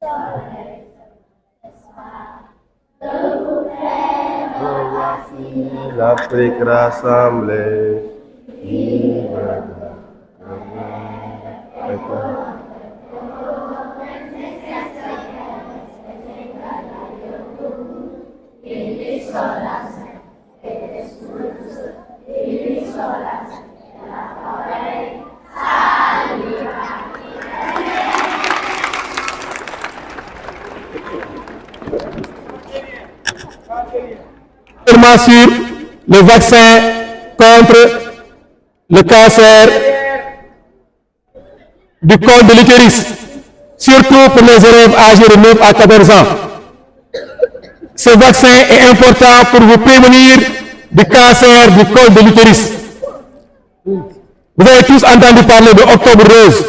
La prière rassemblée. Sur le vaccin contre le cancer du col de l'utérus, surtout pour les élèves âgés de 9 à 14 ans. Ce vaccin est important pour vous prévenir du cancer du col de l'utérus. Vous avez tous entendu parler de Octobre Rose,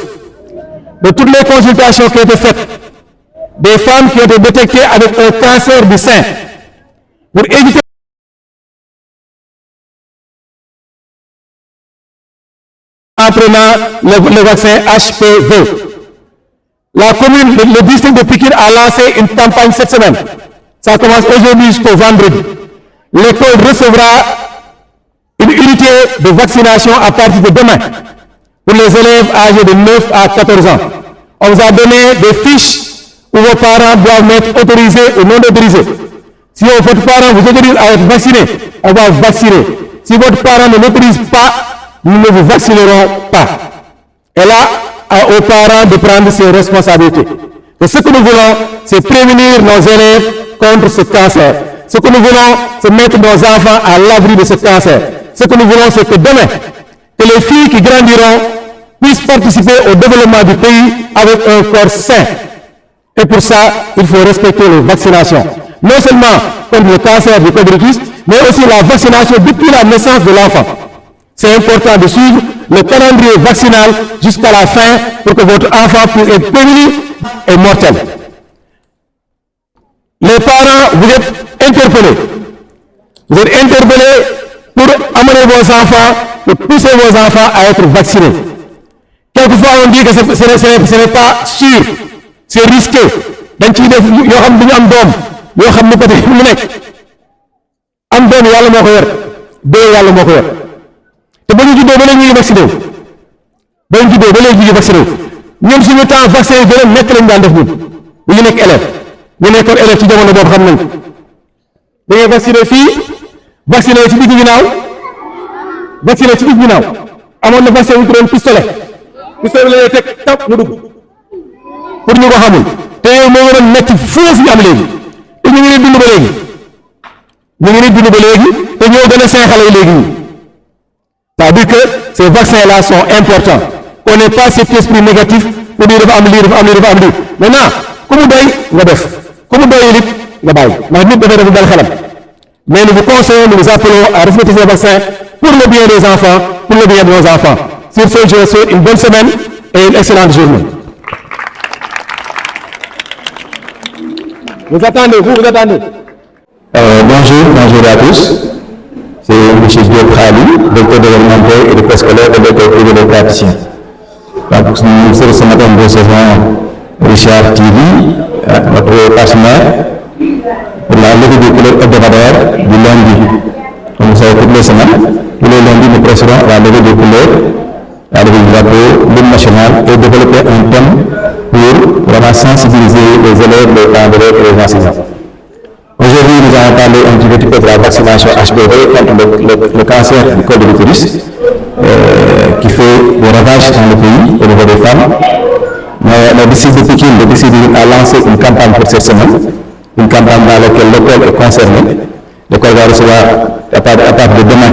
de toutes les consultations qui ont été faites, des femmes qui ont été détectées avec un cancer du sein. Pour éviter en prenant le vaccin HPV. La commune, le district de Pikine a lancé une campagne cette semaine. Ça commence aujourd'hui jusqu'au vendredi. L'école recevra une unité de vaccination à partir de demain pour les élèves âgés de 9 à 14 ans. On vous a donné des fiches où vos parents doivent mettre autorisés ou non autorisés. Si votre parent vous autorise à être vacciné, on va vous vacciner. Si votre parent ne l'autorise pas, nous ne vous vaccinerons pas. Et là, aux parents de prendre ses responsabilités. Et ce que nous voulons, c'est prévenir nos élèves contre ce cancer. Ce que nous voulons, c'est mettre nos enfants à l'abri de ce cancer. Ce que nous voulons, c'est que demain, que les filles qui grandiront puissent participer au développement du pays avec un corps sain. Et pour ça, il faut respecter les vaccinations. Non seulement contre le cancer du col de l'utérus, mais aussi la vaccination depuis la naissance de l'enfant. C'est important de suivre le calendrier vaccinal jusqu'à la fin pour que votre enfant puisse être prévenu et mortel. Les parents, vous êtes interpellés. Vous êtes interpellés pour amener vos enfants, pour pousser vos enfants à être vaccinés. Quelquefois, on dit que ce n'est pas sûr, c'est risqué. Dañ ciy def yoo xam duñu am doom yoo xam ne peut-être mu nekk am doom yàlla moo ko yor dee yàlla moo ko yor. te ba ñu juddoo ba léegi ñu ngi vacciné wu ba ñu juddoo ba léegi ñu ngi vacciné wu ñun suñu temps vaccin yi gën a nekk lañ daan def ñun bu ñu nekk élève ñu nekkoon élève ci jamono boobu xam nañ ko da ngay vacciné fii vacciné ci digg ginnaaw vacciné ci digg ginnaaw amoon na vaccin wu ñu tuddee pistolet la lay teg tap mu dugg pour ñu ko xamul te yow moo waroon metti foofu ñu am léegi te ñu ngi leen dund ba léegi te ñoo gën a seen xale yi léegi ñi. C'est-à-dire que ces vaccins-là sont importants. On n'est pas cet esprit négatif pour dire dafa am lii dafa am lii dafa am lii maintenant ku mu doy nga def ku mu doyul it nga bàyyi ndax nit dafay def dal xelam mais nous vous conseillons, nous vous appelons à respecter ces vaccins pour le bien des enfants, pour le bien de nos enfants. Sur ce, je vous souhaite une bonne semaine et une excellente journée. Vous attendez. Bonjour à tous. C'est M. Diop Khali, directeur développemental et de préscolaire de l'école privée des praticiens. Donc, nous sommes ce matin de recevons Richard TV, notre partenaire, pour la levée des couleurs hebdomadaires du lundi. Comme vous savez, toutes les semaines, tous les lundis, nous procédons à la levée des couleurs, la levée du drapeau, l'hymne national et développer un thème pour vraiment sensibiliser les élèves, les parents et les enseignants. Aujourd'hui, nous allons parler un petit peu de la vaccination HPV contre le cancer du col de l'utérus, qui fait des ravages dans le pays au niveau des femmes. Le district de Pikine, a lancé une campagne pour cette semaine, une campagne dans laquelle l'école est concernée. L'école va recevoir à partir de demain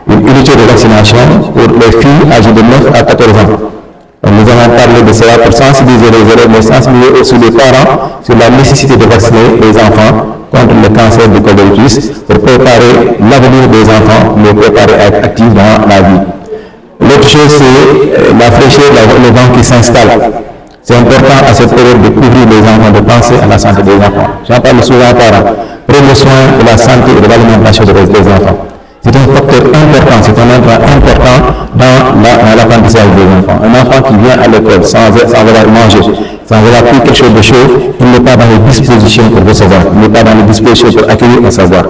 une unité de vaccination pour les filles âgées de 9 à 14 ans. Donc, nous allons parler de cela pour sensibiliser les élèves, mais sensibiliser aussi les parents sur la nécessité de vacciner les enfants contre le cancer du col de l'utérus pour préparer l'avenir des enfants, les préparer à être actifs dans la vie. L'autre chose, c'est la fraîcheur, le vent qui s'installe. C'est important à cette période de couvrir les enfants, de penser à la santé des enfants. J'en parle souvent aux parents. Prenez soin de la santé et de l'alimentation des enfants. C'est un facteur facteur important, c'est un intrant important dans l'apprentissage des enfants. Un enfant qui vient à l'école sans avoir mangé, sans avoir pris quelque chose de chaud, il n'est pas dans les dispositions pour recevoir, il n'est pas dans les dispositions pour accueillir un savoir.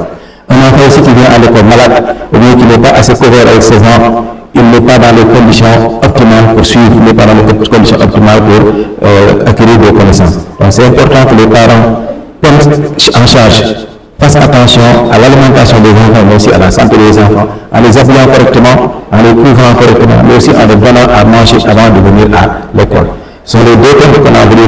Un enfant aussi qui vient à l'école malade, ou bien qui n'est pas assez couvert avec ses enfants, il n'est pas dans les conditions optimales pour suivre, il n'est pas dans les conditions optimales pour acquérir des connaissances. Donc c'est important que les parents prennent en charge, fassent attention à l'alimentation des enfants, mais aussi à la santé des enfants, en les habillant correctement, en les couvrant correctement, mais aussi en les donnant à manger avant de venir à l'école. Ce sont les deux thèmes qu'on a voulu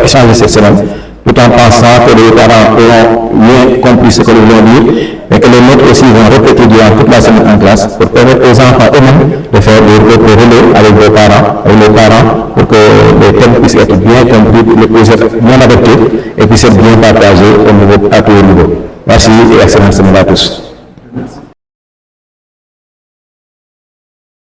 échanger cette semaine, tout en pensant que les parents auront bien compris ce que nous voulons dire, et que les maîtres aussi vont répéter durant toute la semaine en classe pour permettre aux enfants eux-mêmes de faire des relais avec les parents, pour que les thèmes puissent être bien compris, puissent être bien adaptés et puissent être bien partagés à tous les niveaux. Merci et excellente semaine à tous.